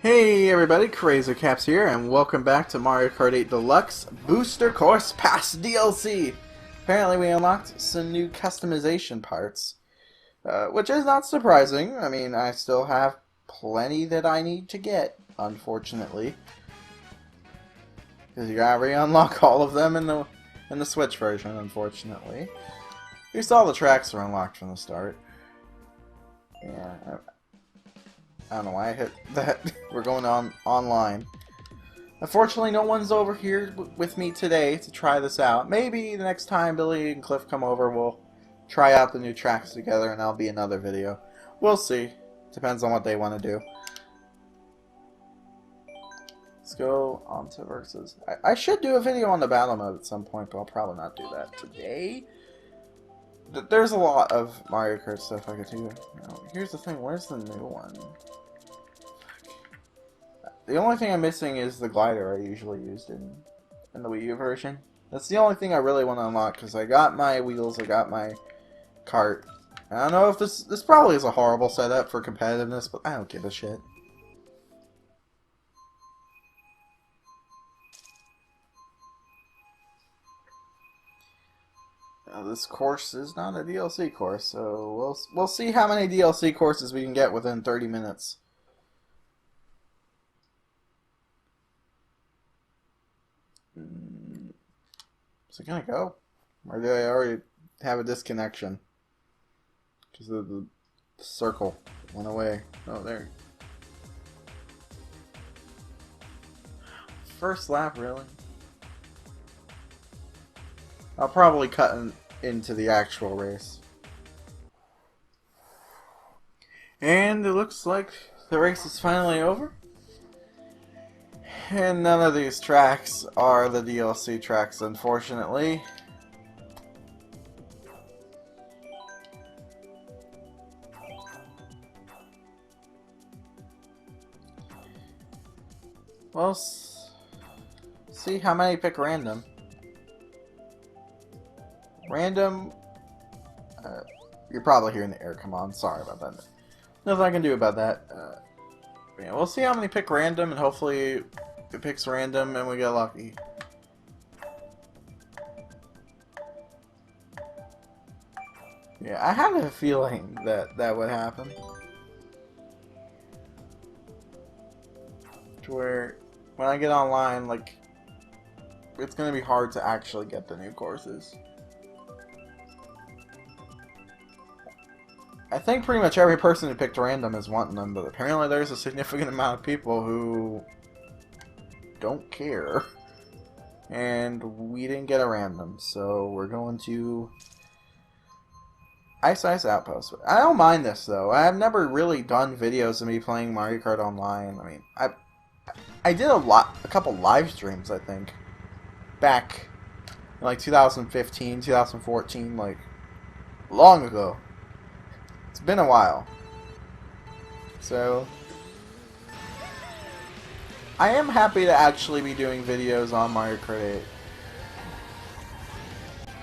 Hey everybody, Crazy Caps here, and welcome back to Mario Kart 8 Deluxe Booster Course Pass DLC! Apparently we unlocked some new customization parts, which is not surprising. I mean, I still have plenty that I need to get, unfortunately. Because you gotta re-unlock all of them in the Switch version, unfortunately. At least all the tracks are unlocked from the start. Yeah, I don't know why I hit that. We're going on online. Unfortunately, no one's over here with me today to try this out. Maybe the next time Billy and Cliff come over, we'll try out the new tracks together, and that'll be another video. We'll see. Depends on what they want to do. Let's go on to Versus. I should do a video on the battle mode at some point, but I'll probably not do that today. There's a lot of Mario Kart stuff I could do. Here's the thing, where's the new one? The only thing I'm missing is the glider I usually used in the Wii U version. That's the only thing I really want to unlock, because I got my wheels, I got my cart. I don't know if this probably is a horrible setup for competitiveness, but I don't give a shit. Now, this course is not a DLC course, so we'll see how many DLC courses we can get within 30 minutes. Is it gonna go? Or do I already have a disconnection? Because the circle went away. Oh, there. First lap, really? I'll probably cut into the actual race. And it looks like the race is finally over. And none of these tracks are the DLC tracks, unfortunately. Well, see how many pick random. Random, you're probably hearing the air come on. Sorry about that. Nothing I can do about that. Yeah, we'll see how many pick random, and hopefully it picks random and we get lucky. Yeah, I had a feeling that would happen. To where when I get online, like, it's gonna be hard to actually get the new courses. I think pretty much every person who picked random is wanting them, but apparently there's a significant amount of people who don't care. And we didn't get a random, so we're going to Ice Outpost. I don't mind this, though. I've never really done videos of me playing Mario Kart Online. I mean, I did a couple live streams, I think, back in like 2015, 2014, like, long ago. It's been a while. So I am happy to actually be doing videos on Mario Kart 8.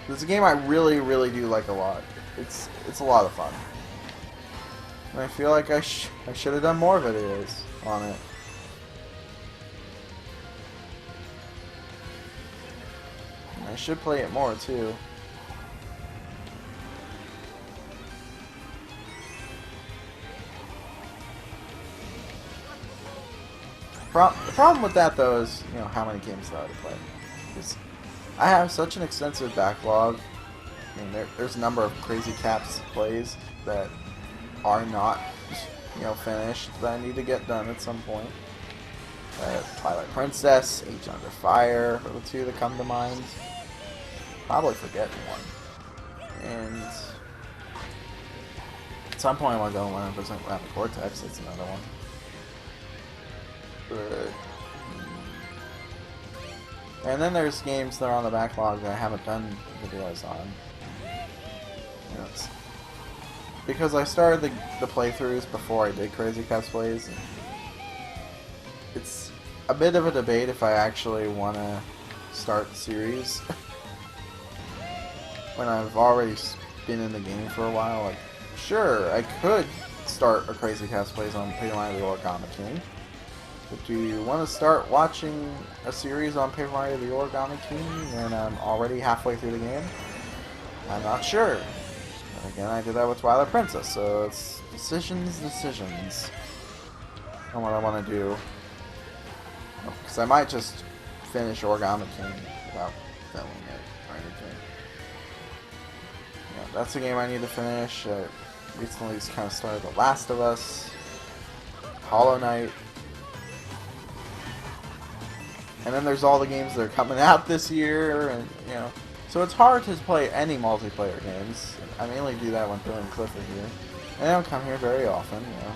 It's a game I really, really do like a lot. It's a lot of fun. And I feel like I should have done more videos on it. And I should play it more too. The problem with that, though, is, you know, how many games do I play? Because I have such an extensive backlog. I mean, there's a number of Crazy Caps plays that are not, you know, finished that I need to get done at some point. Twilight Princess, Age Under Fire are the two that come to mind. Probably forgetting one. And at some point I want to go 100% Rapid Cortex, that's another one. And then there's games that are on the backlog that I haven't done videos on. You know, because I started the playthroughs before I did Crazy Caps plays. And it's a bit of a debate if I actually want to start the series when I've already been in the game for a while. Like, sure, I could start a Crazy Caps plays on Paper Mario the Origami King. But do you want to start watching a series on Paper Mario the Origami King and I'm already halfway through the game? I'm not sure. But again, I did that with Twilight Princess, so it's decisions on what I want to do. Because I might just finish Origami King without filming it or anything. Yeah, that's a game I need to finish. Recently just kind of started The Last of Us, Hollow Knight, and then there's all the games that are coming out this year, and you know, so it's hard to play any multiplayer games. I mainly do that when Phil and Cliff are here, and they don't come here very often. You know,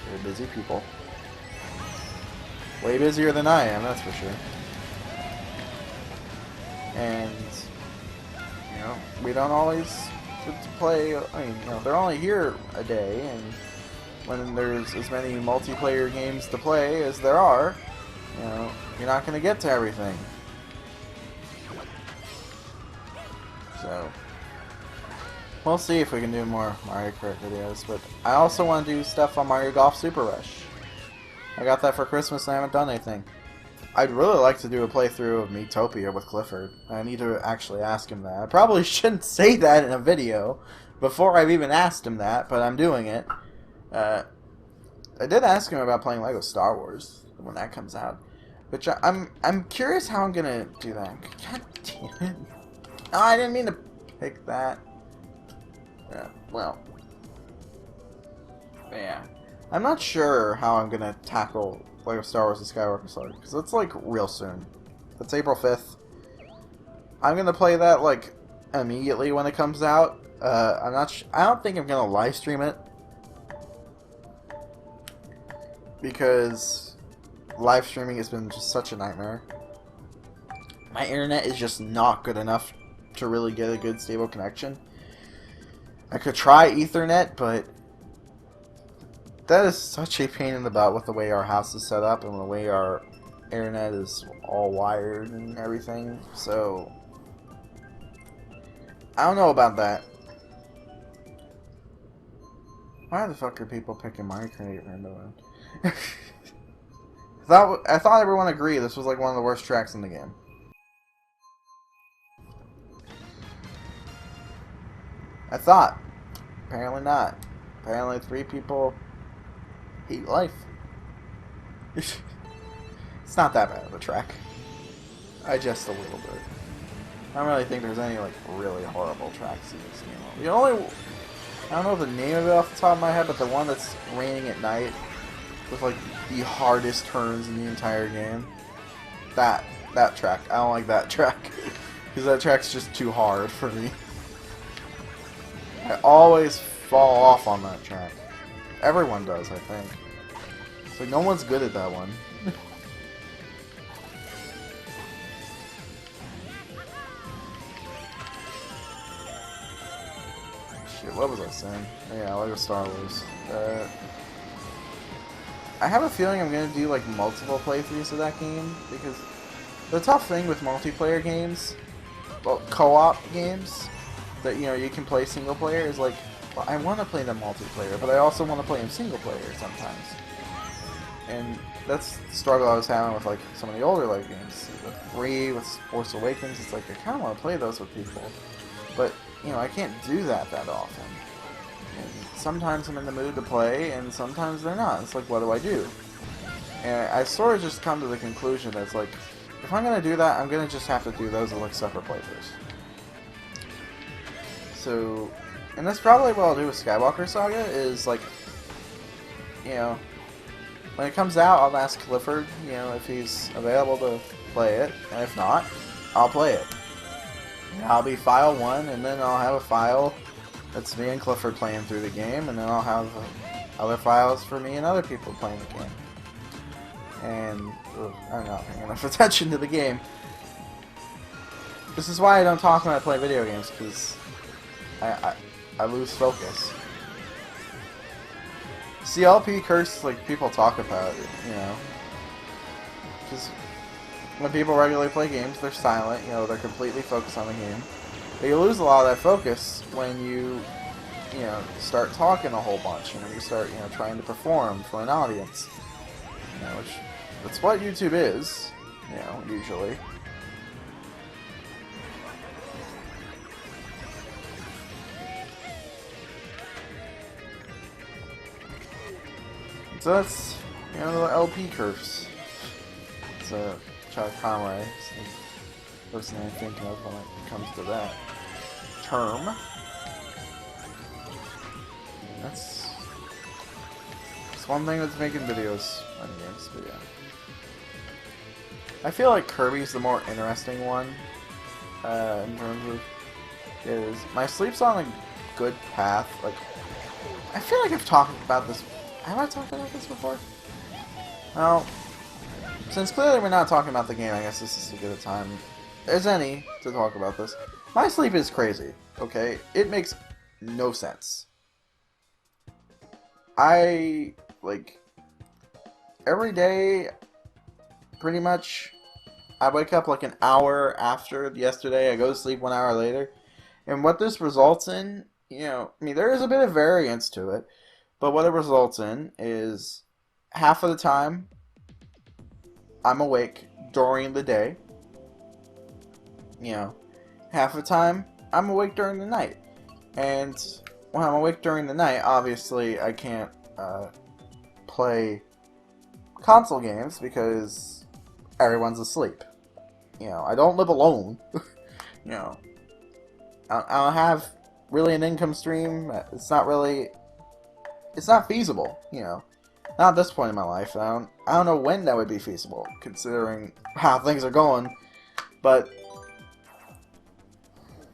they're busy people, way busier than I am, that's for sure. And you know, we don't always get to play. I mean, you know, they're only here a day, and when there's as many multiplayer games to play as there are, you know, you're not going to get to everything. So, we'll see if we can do more Mario Kart videos, but I also want to do stuff on Mario Golf Super Rush. I got that for Christmas and I haven't done anything. I'd really like to do a playthrough of Miitopia with Clifford. I need to actually ask him that. I probably shouldn't say that in a video before I've even asked him that, but I'm doing it. I did ask him about playing Lego Star Wars when that comes out, which I'm curious how I'm gonna do that. God damn it! Oh, I didn't mean to pick that. Yeah, well, yeah, I'm not sure how I'm gonna tackle Lego Star Wars: The Skywalker Saga because it's like real soon. It's April 5th. I'm gonna play that like immediately when it comes out. I'm not. I don't think I'm gonna live stream it, because live streaming has been just such a nightmare. My internet is just not good enough to really get a good stable connection. I could try Ethernet, but that is such a pain in the butt with the way our house is set up and the way our internet is all wired and everything. So I don't know about that. Why the fuck are people picking Minecraft randomly? I thought everyone agreed this was like one of the worst tracks in the game. I thought. Apparently not. Apparently 3 people hate life. It's not that bad of a track. Just a little bit. I don't really think there's any like really horrible tracks in this game. The only, I don't know the name of it off the top of my head, but the one that's raining at night with like the hardest turns in the entire game. That track. I don't like that track because that track's just too hard for me. I always fall off on that track. Everyone does, I think. It's like no one's good at that one. Shit, what was I saying? Yeah, Lego Star Wars. I have a feeling I'm gonna do like multiple playthroughs of that game because the tough thing with multiplayer games, well, co-op games, that you know you can play single player is like, well, I want to play them multiplayer, but I also want to play them single player sometimes. And that's the struggle I was having with like some of the older Lego games. With 3, with Force Awakens, it's like I kind of want to play those with people, but you know I can't do that often. And sometimes I'm in the mood to play, and sometimes they're not. It's like, what do I do? And I sort of just come to the conclusion that it's like, if I'm gonna do that, I'm gonna just have to do those as like separate playthroughs. So, and that's probably what I'll do with Skywalker Saga, is like, you know, when it comes out, I'll ask Clifford, you know, if he's available to play it, and if not, I'll play it. And I'll be file 1, and then I'll have a file that's me and Clifford playing through the game, and then I'll have other files for me and other people playing the game. And I'm not paying enough attention to the game. This is why I don't talk when I play video games, because I lose focus. CLP curse, like, people talk about it, you know. Because when people regularly play games, they're silent, you know, they're completely focused on the game. But you lose a lot of that focus when you know, start talking a whole bunch, and when you start, you know, trying to perform for an audience. You know, which That's what YouTube is, you know, usually. So that's, you know, the LP curse. It's a Chuck Conway. It's the first thing I think of when it comes to that term. That's one thing that's making videos on games, but yeah. I feel like Kirby's the more interesting one, in terms of, is my sleep's on a good path. Like, I feel like I've talked about this. Have I talked about this before? Well, since clearly we're not talking about the game, I guess this is as good a time as any to talk about this. My sleep is crazy, okay? It makes no sense. I, like, every day, pretty much, I wake up like an hour after yesterday, I go to sleep 1 hour later, and what this results in, you know, I mean, there is a bit of variance to it, but what it results in is half of the time I'm awake during the day. You know, half the time I'm awake during the night. And when I'm awake during the night, obviously I can't play console games because everyone's asleep. You know, I don't live alone. You know, I don't have really an income stream. It's not feasible, you know. Not at this point in my life. I don't know when that would be feasible, considering how things are going. But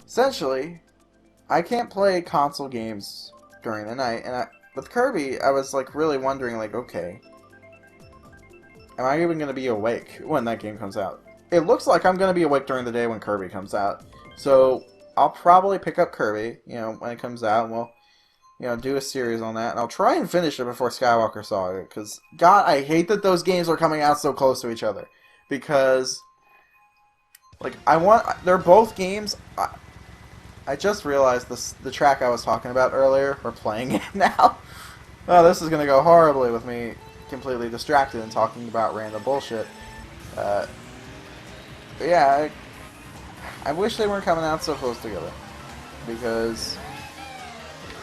essentially, I can't play console games during the night. And with Kirby, I was like really wondering, like, okay, am I even going to be awake when that game comes out? It looks like I'm going to be awake during the day when Kirby comes out. So I'll probably pick up Kirby, you know, when it comes out, and we'll, you know, do a series on that, and I'll try and finish it before Skywalker Saga, because, God, I hate that those games are coming out so close to each other, because, like, they're both games, I just realized the track I was talking about earlier, we're playing it now. Oh, this is going to go horribly with me completely distracted and talking about random bullshit. But yeah, I wish they weren't coming out so close together, because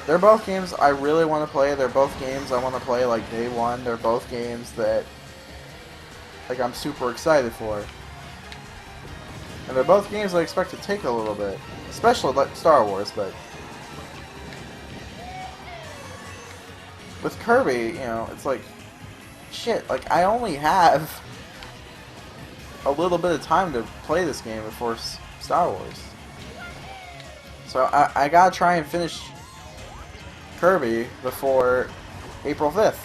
they're both games I really want to play. They're both games I want to play like day one. They're both games that, like, I'm super excited for. And they're both games I expect to take a little bit. Especially like Star Wars, but with Kirby, you know, it's like, shit, like, I only have a little bit of time to play this game before Star Wars. So I gotta try and finish Kirby before April 5th.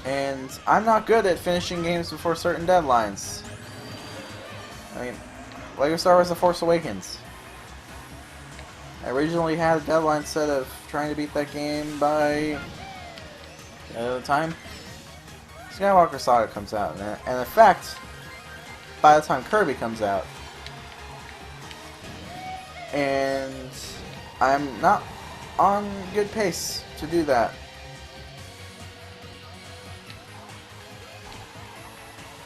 And I'm not good at finishing games before certain deadlines. I mean, LEGO Star Wars The Force Awakens. I originally had a deadline set of trying to beat that game by the time Skywalker Saga comes out. And in fact, by the time Kirby comes out, and I'm not on good pace to do that.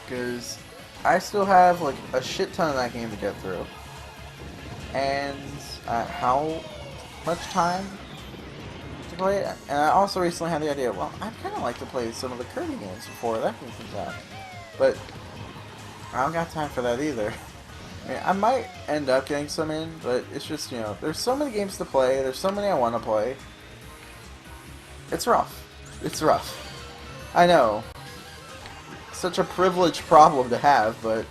Because I still have like a shit ton of that game to get through. And how much time to play it? And I also recently had the idea, well, I'd kind of like to play some of the Kirby games before that game comes out. But I don't got time for that either. I mean, I might end up getting some in, but it's just, you know, there's so many games to play, there's so many I want to play. It's rough. It's rough. I know. Such a privileged problem to have, but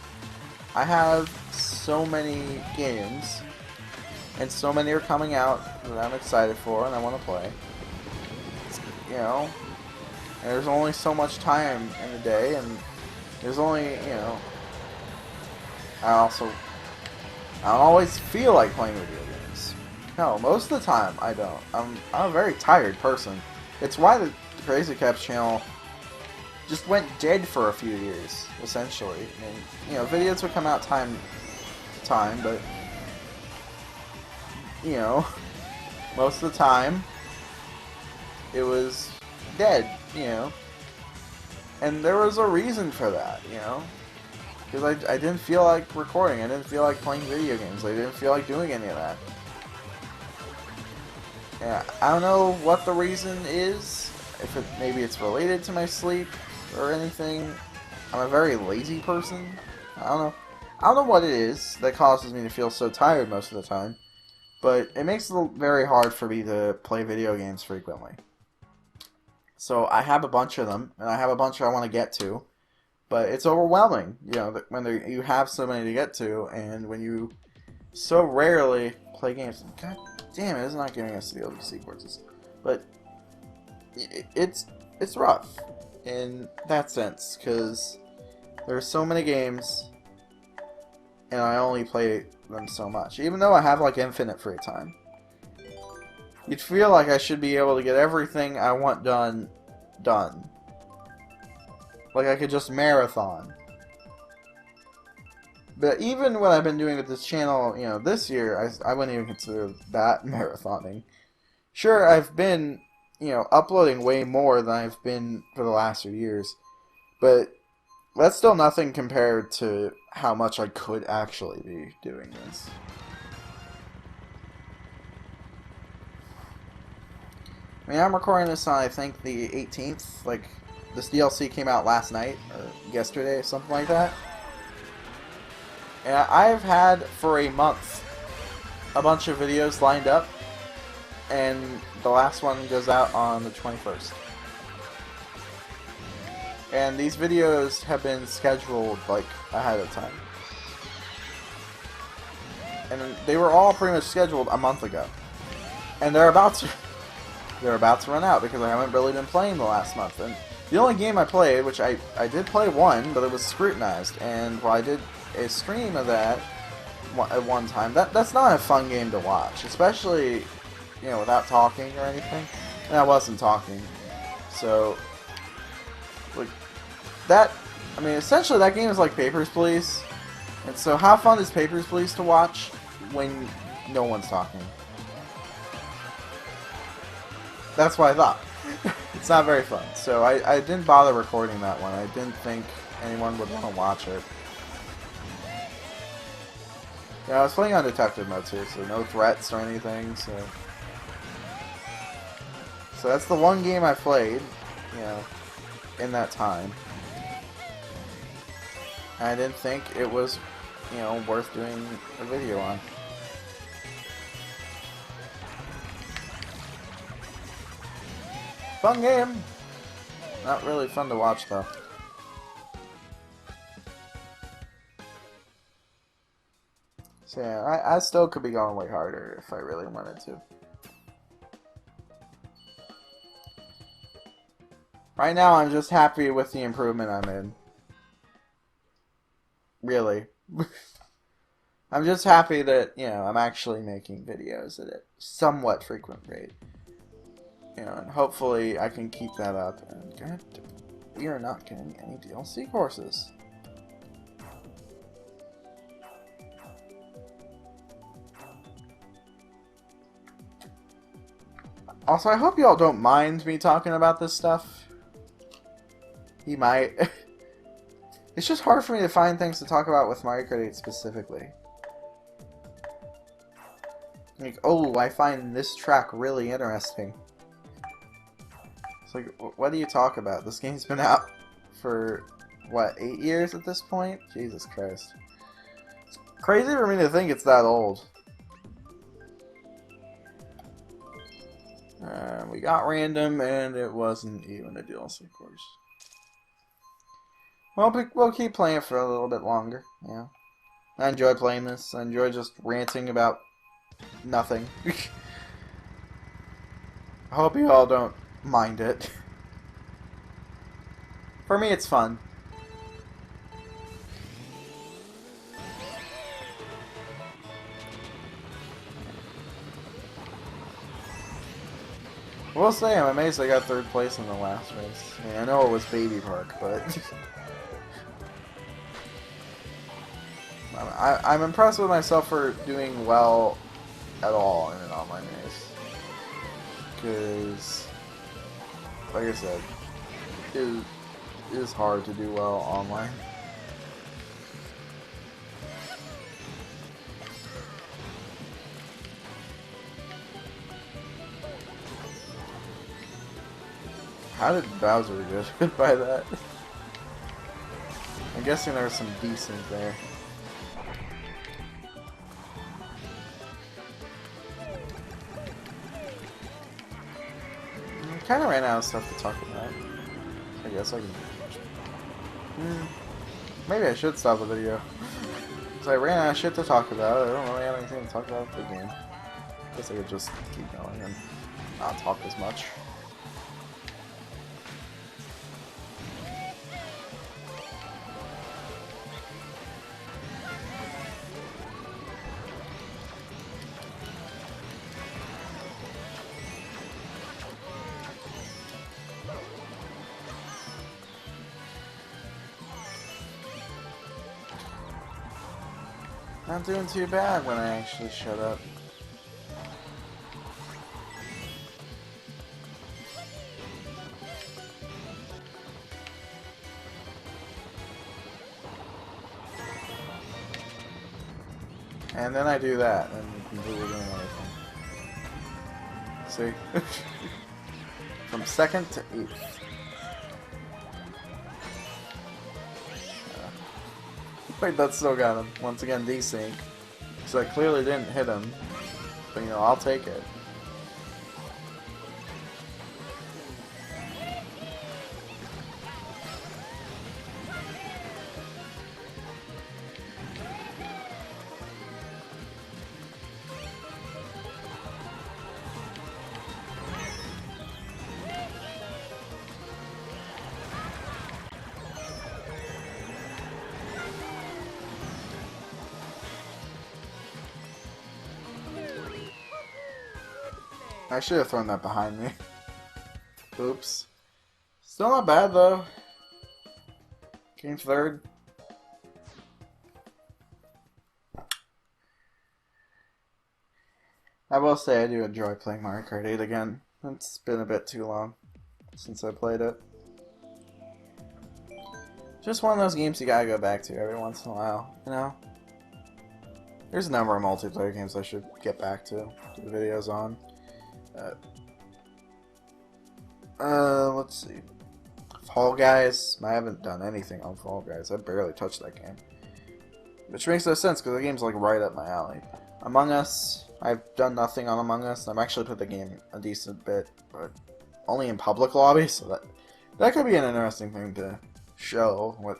I have so many games, and so many are coming out that I'm excited for and I want to play. You know, and there's only so much time in the day, and there's only, you know, I don't always feel like playing video games. No, most of the time I don't. I'm a very tired person. It's why the Crazy Caps channel just went dead for a few years, essentially. I mean, you know, videos would come out time to time, but, you know, most of the time it was dead, you know. And there was a reason for that, you know? Because I didn't feel like recording, I didn't feel like playing video games, I didn't feel like doing any of that. Yeah, I don't know what the reason is, if maybe it's related to my sleep or anything. I'm a very lazy person. I don't know. I don't know what it is that causes me to feel so tired most of the time, but it makes it very hard for me to play video games frequently. So I have a bunch of them, and I have a bunch I want to get to, but it's overwhelming, you know, when you have so many to get to, and when you so rarely play games. God damn it, it's not giving us the DLC courses. But it's rough in that sense, because there's so many games, and I only play them so much. Even though I have, like, infinite free time. You'd feel like I should be able to get everything I want done. Like I could just marathon. But even what I've been doing with this channel, you know, this year, I wouldn't even consider that marathoning. Sure, I've been, you know, uploading way more than I've been for the last few years. But that's still nothing compared to how much I could actually be doing this. I mean, I'm recording this on, I think, the 18th. Like, this DLC came out last night, or yesterday, something like that. And I've had, for a month, a bunch of videos lined up, and the last one goes out on the 21st. And these videos have been scheduled, like, ahead of time. And they were all pretty much scheduled a month ago. And they're about to run out, because I haven't really been playing the last month. And the only game I played, which I did play one, but it was scrutinized, and while I did a stream of that at one time, that's not a fun game to watch, especially, you know, without talking or anything. And I wasn't talking, so like that. I mean, essentially that game is like Papers, Please. And so how fun is Papers, Please to watch when no one's talking? That's what I thought. It's not very fun. So I didn't bother recording that one. I didn't think anyone would want to watch it. Yeah, I was playing on detective mode too, so no threats or anything, so that's the one game I played, you know, in that time. And I didn't think it was, you know, worth doing a video on. Fun game! Not really fun to watch though. So yeah, I still could be going way harder if I really wanted to. Right now I'm just happy with the improvement I'm in. Really. I'm just happy that, you know, I'm actually making videos at a somewhat frequent rate. You know, and hopefully I can keep that up. And God, we are not getting any DLC courses. Also, I hope y'all don't mind me talking about this stuff. You might. It's just hard for me to find things to talk about with Mario Kart 8 specifically. Like, oh, I find this track really interesting. It's like, what do you talk about? This game's been out for, what, 8 years at this point? Jesus Christ. It's crazy for me to think it's that old. We got random, and it wasn't even a DLC course. Well, we'll keep playing for a little bit longer, yeah. I enjoy playing this. I enjoy just ranting about nothing. I hope you all don't mind it. For me, it's fun. I will say, I'm amazed I got 3rd place in the last race. I mean, I know it was Baby Park, but I'm impressed with myself for doing well at all in an online race. Because, like I said, is hard to do well online. How did Bowser get hit by that? I'm guessing there was some decent there. I kind of ran out of stuff to talk about. I guess I can... Maybe I should stop the video. Because I ran out of shit to talk about. I don't really have anything to talk about with the game. I guess I could just keep going and not talk as much. Not doing too bad when I actually shut up. And then I do that, and you completely doing everything. See? From 2nd to 8th. Wait, that still got him. Once again, desync. So I clearly didn't hit him. But, you know, I'll take it. I should have thrown that behind me. Oops. Still not bad though. Came 3rd. I will say I do enjoy playing Mario Kart 8 again. It's been a bit too long since I played it. Just one of those games you gotta go back to every once in a while, you know? There's a number of multiplayer games I should get back to, do videos on. Let's see. Fall Guys. I haven't done anything on Fall Guys. I barely touched that game. Which makes no sense because the game's like right up my alley. Among Us. I've done nothing on Among Us. I've actually played the game a decent bit, but only in public lobbies. So that could be an interesting thing to show what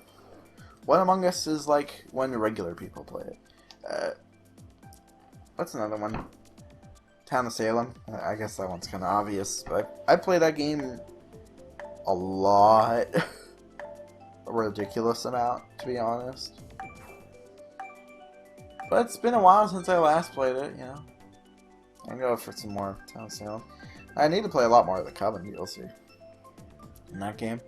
Among Us is like when regular people play it. What's another one? Town of Salem. I guess that one's kind of obvious, but I played that game a lot. A ridiculous amount, to be honest. But it's been a while since I last played it, you know. I can go for some more Town of Salem. I need to play a lot more of the Coven DLC in that game.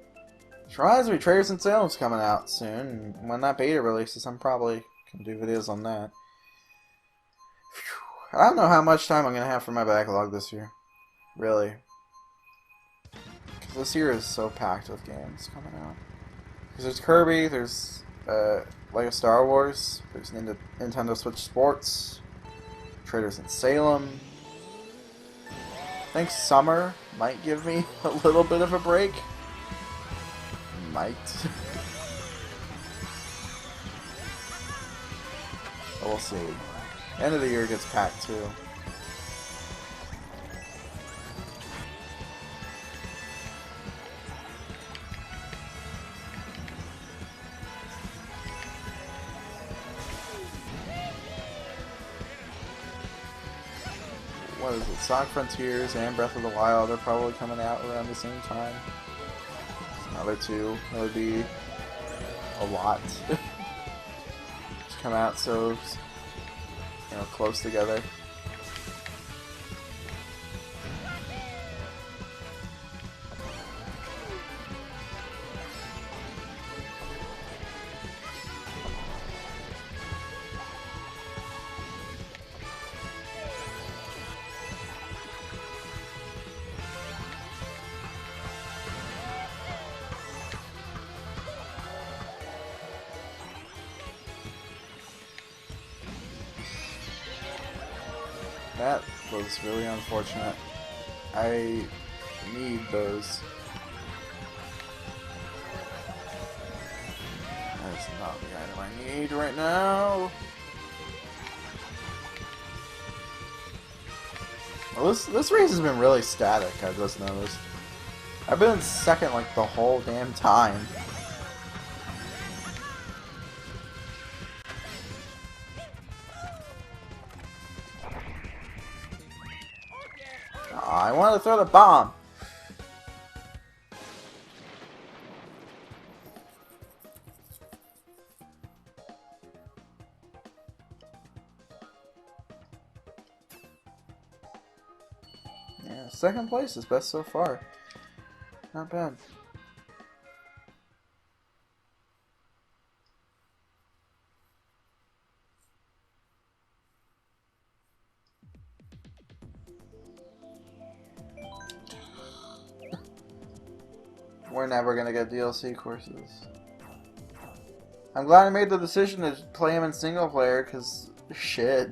Which reminds me, Traders in Salem's coming out soon, and when that beta releases, I'm probably going to do videos on that. Whew. I don't know how much time I'm going to have for my backlog this year. Really. Because this year is so packed with games coming out. Because there's Kirby, there's Lego Star Wars, there's Nintendo Switch Sports, Traders in Salem. I think summer might give me a little bit of a break. Might. But we'll see. End of the year gets packed too. What is it? Sonic Frontiers and Breath of the Wild are probably coming out around the same time. Another two. That would be a lot. Just come out so, you know, close together. That was really unfortunate. I need those. That's not the item I need right now. Well, this race has been really static, I've just noticed. I've been in second like the whole damn time. Aw, I wanted to throw the bomb. Yeah, second place is best so far. Not bad. We're never gonna get DLC courses. I'm glad I made the decision to play them in single player, because shit,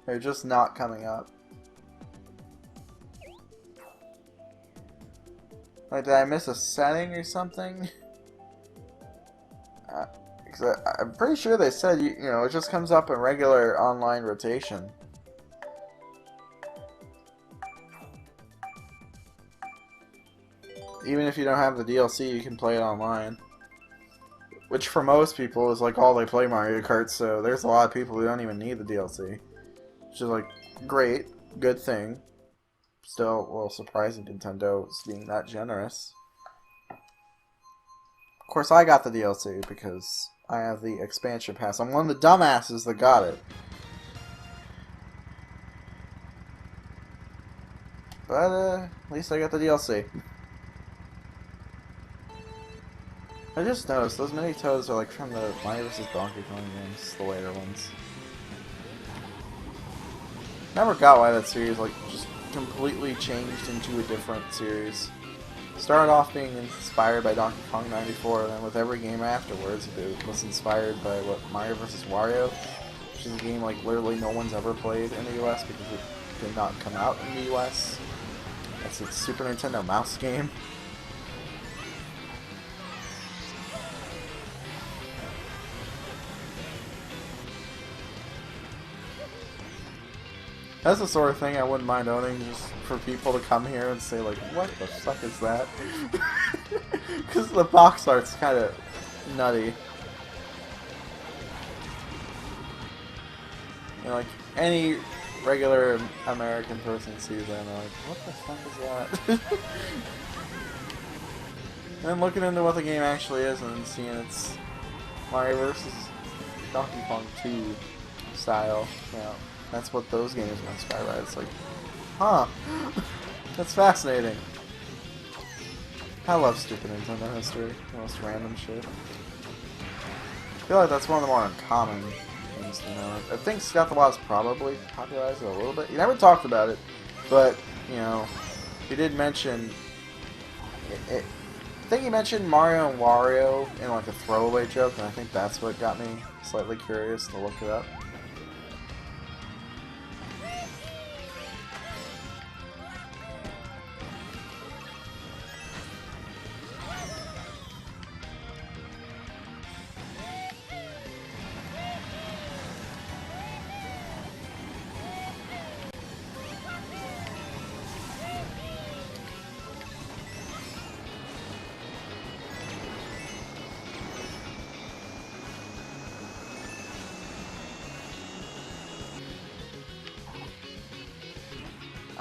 they're just not coming up. Like, did I miss a setting or something? Cause I'm pretty sure they said, you know, it just comes up in regular online rotation. Even if you don't have the DLC, you can play it online. Which for most people is like all they play Mario Kart, so there's a lot of people who don't even need the DLC. Which is like, great, good thing. Still a little surprising Nintendo is being that generous. Of course I got the DLC because I have the expansion pass. I'm one of the dumbasses that got it. But at least I got the DLC. I just noticed those mini toads are like from the Mario vs. Donkey Kong games, the later ones. Never got why that series like just completely changed into a different series. Started off being inspired by Donkey Kong 94, and then with every game afterwards, it was inspired by what Mario vs. Wario, which is a game like literally no one's ever played in the US because it did not come out in the US. That's a Super Nintendo mouse game. That's the sort of thing I wouldn't mind owning, just for people to come here and say like, what the fuck is that? Because the box art's kind of nutty. You know, like, any regular American person sees that and they're like, what the fuck is that? And then looking into what the game actually is and seeing it's Mario vs. Donkey Kong 2 style, you know. That's what those games were inspired by. It's like, huh, that's fascinating. I love stupid Nintendo history. The most random shit. I feel like that's one of the more uncommon things to know. I think Scott the Wild's probably popularized it a little bit. He never talked about it, but, you know, he did mention... I think he mentioned Mario and Wario in like a throwaway joke, and I think that's what got me slightly curious to look it up.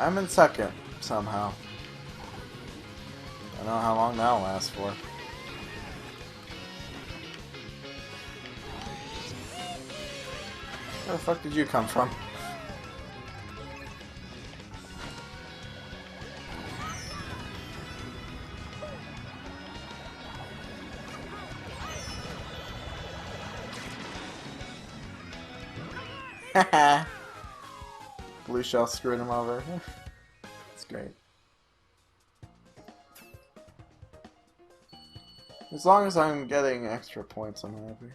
I'm in second, somehow. I don't know how long that'll last for. Where the fuck did you come from? Haha. Blue Shell screwed him over. It's great. As long as I'm getting extra points, I'm happy.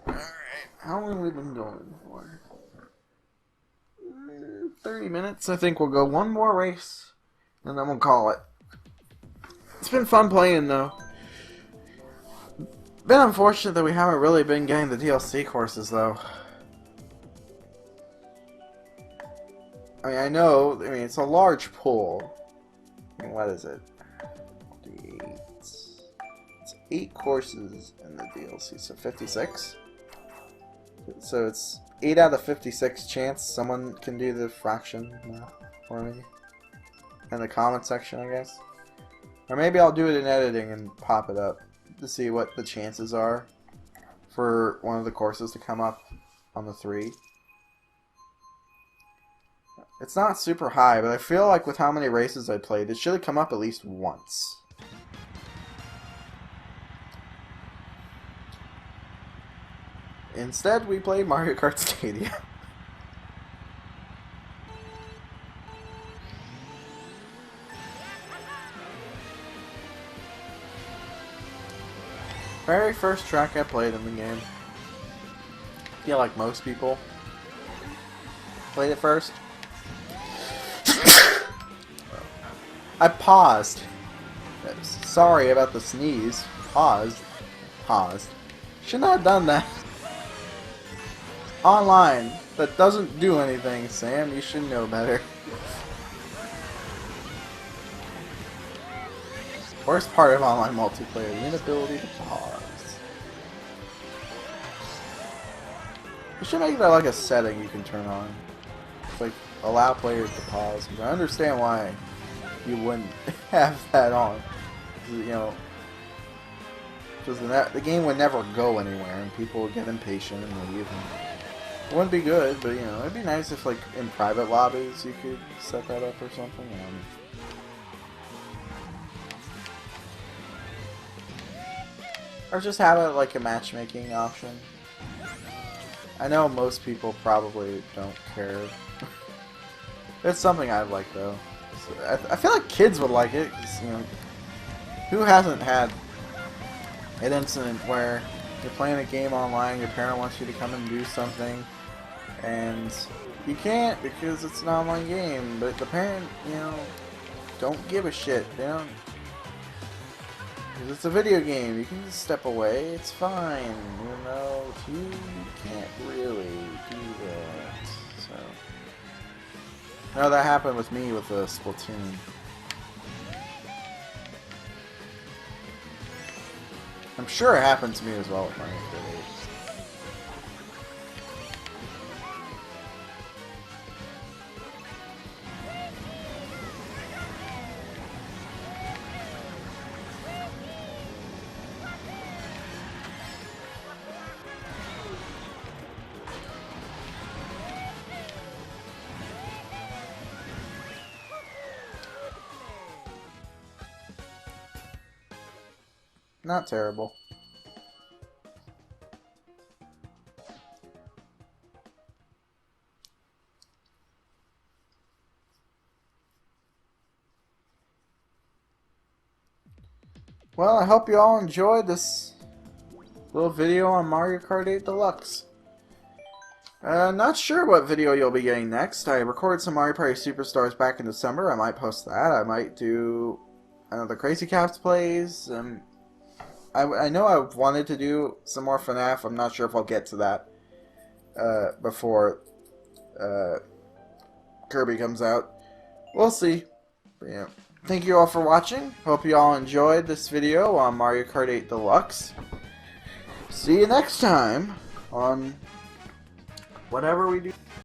Alright, how long have we been going for? 30 minutes. I think we'll go one more race, and then we'll call it. It's been fun playing, though. Been unfortunate that we haven't really been getting the DLC courses, though. I mean, it's a large pool. I mean, what is it? It's 8 courses in the DLC, so 56? So it's 8 out of 56 chance someone can do the fraction math for me. In the comment section, I guess. Or maybe I'll do it in editing and pop it up to see what the chances are for one of the courses to come up on the 3. It's not super high, but I feel like with how many races I played, it should have come up at least once. Instead, we played Mario Kart Stadium. Very first track I played in the game. I feel like most people played it first. I paused. Sorry about the sneeze. Paused. Should not have done that. Online. That doesn't do anything, Sam. You should know better. Worst part of online multiplayer, the inability to pause. You should make that like a setting you can turn on. It's like, allow players to pause. I understand why you wouldn't have that on. You know, because the game would never go anywhere and people would get impatient and leave. It wouldn't be good, but you know, it'd be nice if like in private lobbies you could set that up or something. Or just have it like a matchmaking option. I know most people probably don't care. It's something I'd like though. I feel like kids would like it, 'cause, you know, who hasn't had an incident where you're playing a game online, your parent wants you to come and do something, and you can't because it's an online game, but the parent, you know, don't give a shit. They don't. Because it's a video game, you can just step away, it's fine, you know, you can't really do that, so. No, that happened with me with the Splatoon. I'm sure it happened to me as well with Mario Kart 8. Not terrible. Well, I hope you all enjoyed this little video on Mario Kart 8 Deluxe. Not sure what video you'll be getting next. I recorded some Mario Party Superstars back in December. I might post that. I might do another Crazy Caps plays. I know I wanted to do some more FNAF. I'm not sure if I'll get to that before Kirby comes out. We'll see. But, yeah. Thank you all for watching. Hope you all enjoyed this video on Mario Kart 8 Deluxe. See you next time on whatever we do.